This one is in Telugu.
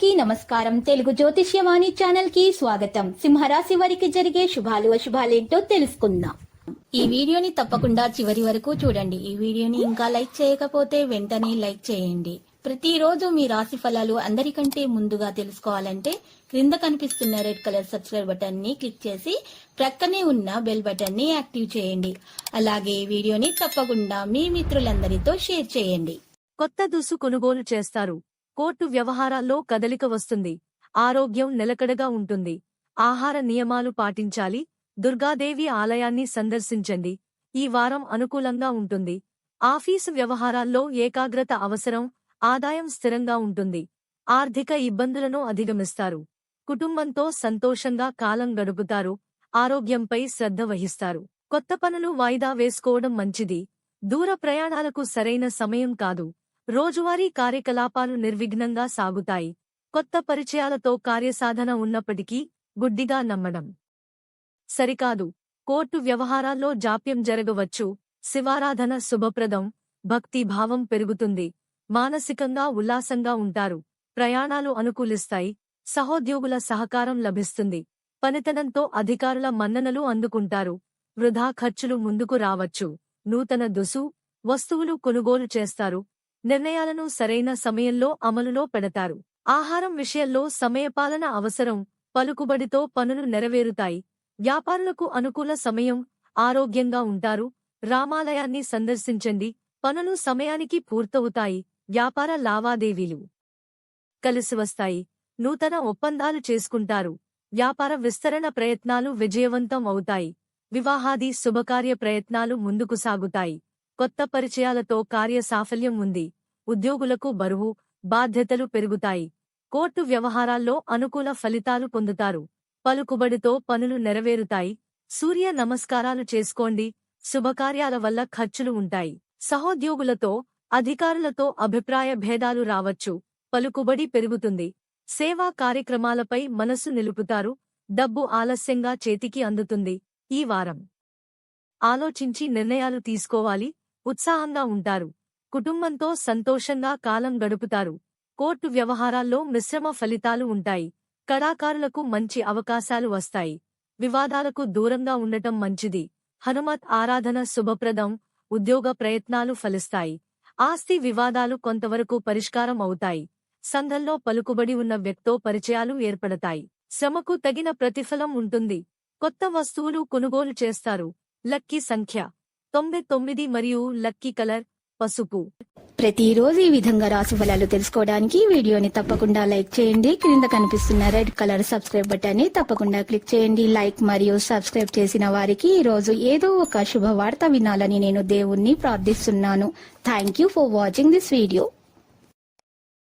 అందరికీ నమస్కారం. తెలుగు జ్యోతిష్యవాణి ఛానల్ కి స్వాగతం. సింహరాశి వారికి జరిగే శుభాలు అశుభాలేంటో తెలుసుకుందాం. ఈ వీడియోని తప్పకుండా చివరి వరకు చూడండి. ఈ వీడియోని ఇంకా లైక్ చేయకపోతే వెంటనే లైక్ చేయండి. ప్రతిరోజు మీ రాశి ఫలాలు అందరికంటే ముందుగా తెలుసుకోవాలంటే క్రింద కనిపిస్తున్న రెడ్ కలర్ సబ్స్క్రైబ్ బటన్ ని క్లిక్ చేసి ప్రక్కనే ఉన్న బెల్ బటన్ ని యాక్టివ్ చేయండి. అలాగే ఈ వీడియోని తప్పకుండా మీ మిత్రులందరితో షేర్ చేయండి. కొత్త దుస్సు కొనుగోలు చేస్తారు. కోర్టు వ్యవహారాల్లో కదలిక వస్తుంది. ఆరోగ్యం నిలకడగా ఉంటుంది. ఆహార నియమాలు పాటించాలి. దుర్గాదేవి ఆలయాన్ని సందర్శించండి. ఈ వారం అనుకూలంగా ఉంటుంది. ఆఫీసు వ్యవహారాల్లో ఏకాగ్రత అవసరం. ఆదాయం స్థిరంగా ఉంటుంది. ఆర్థిక ఇబ్బందులను అధిగమిస్తారు. కుటుంబంతో సంతోషంగా కాలం గడుపుతారు. ఆరోగ్యంపై శ్రద్ధ వహిస్తారు. కొత్త పనులు వాయిదా వేసుకోవడం మంచిది. దూర ప్రయాణాలకు సరైన సమయం కాదు. రోజువారీ కార్యకలాపాలు నిర్విఘ్నంగా సాగుతాయి. కొత్త పరిచయాలతో కార్యసాధన ఉన్నప్పటికీ గుడ్డిగా నమ్మడం సరికాదు. కోర్టు వ్యవహారాల్లో జాప్యం జరగవచ్చు. శివారాధన శుభప్రదం. భక్తి భావం పెరుగుతుంది. మానసికంగా ఉల్లాసంగా ఉంటారు. ప్రయాణాలు అనుకూలిస్తాయి. సహోద్యోగుల సహకారం లభిస్తుంది. పనితనంతో అధికారుల మన్ననలు అందుకుంటారు. వృధా ఖర్చులు ముందుకు రావచ్చు. నూతన దుసు వస్తువులు కొనుగోలు చేస్తారు. నిర్ణయాలను సరైన సమయంలో అమలులో పెడతారు. ఆహారం విషయంలో సమయపాలన అవసరం. పలుకుబడితో పనులు నెరవేరుతాయి. వ్యాపారులకు అనుకూల సమయం. ఆరోగ్యంగా ఉంటారు. రామాలయాన్ని సందర్శించండి. పనులు సమయానికి పూర్తవుతాయి. వ్యాపార లావాదేవీలు కలిసివస్తాయి. నూతన ఒప్పందాలు చేసుకుంటారు. వ్యాపార విస్తరణ ప్రయత్నాలు విజయవంతం అవుతాయి. వివాహాది శుభకార్య ప్రయత్నాలు ముందుకు సాగుతాయి. కొత్త పరిచయాలతో కార్య సాఫల్యం ఉంది. ఉద్యోగులకు బరువు, బాధ్యతలు పెరుగుతాయి. కోర్టు వ్యవహారాల్లో అనుకూల ఫలితాలు పొందుతారు. పలుకుబడితో పనులు నెరవేరుతాయి. సూర్య నమస్కారాలు చేసుకోండి. శుభకార్యాల వల్ల ఖర్చులు ఉంటాయి. సహోద్యోగులతో, అధికారులతో అభిప్రాయ భేదాలు రావచ్చు. పలుకుబడి పెరుగుతుంది. సేవా కార్యక్రమాలపై మనసు నిలుపుతారు. డబ్బు ఆలస్యంగా చేతికి అందుతుంది. ఈ వారం ఆలోచించి నిర్ణయాలు తీసుకోవాలి. ఉత్సాహంగా ఉంటారు. కుటుంబంతో సంతోషంగా కాలం గడుపుతారు. కోర్టు వ్యవహారాల్లో మిశ్రమ ఫలితాలు ఉంటాయి. కళాకారులకు మంచి అవకాశాలు వస్తాయి. వివాదాలకు దూరంగా ఉండటం మంచిది. హనుమత్ ఆరాధన శుభప్రదం. ఉద్యోగ ప్రయత్నాలు ఫలిస్తాయి. ఆస్తి వివాదాలు కొంతవరకు పరిష్కారం అవుతాయి. సంఘంలో పలుకుబడి ఉన్న వ్యక్తితో పరిచయాలు ఏర్పడతాయి. శ్రమకు తగిన ప్రతిఫలం ఉంటుంది. కొత్త వస్తువులు కొనుగోలు చేస్తారు. లక్కీ సంఖ్య 99 మరియు లక్కీ కలర్ పసుపు. ప్రతిరోజు ఈ విధంగా రాశి ఫలాలు తెలుసుకోవడానికి వీడియోని తప్పకుండా లైక్ చేయండి. క్రింద కనిపిస్తున్న రెడ్ కలర్ సబ్స్క్రైబ్ బటన్ ని తప్పకుండా క్లిక్ చేయండి. లైక్ మరియు సబ్స్క్రైబ్ చేసిన వారికి ఈ రోజు ఏదో ఒక శుభవార్త వినాలని నేను దేవుణ్ణి ప్రార్థిస్తున్నాను. Thank you for watching this video.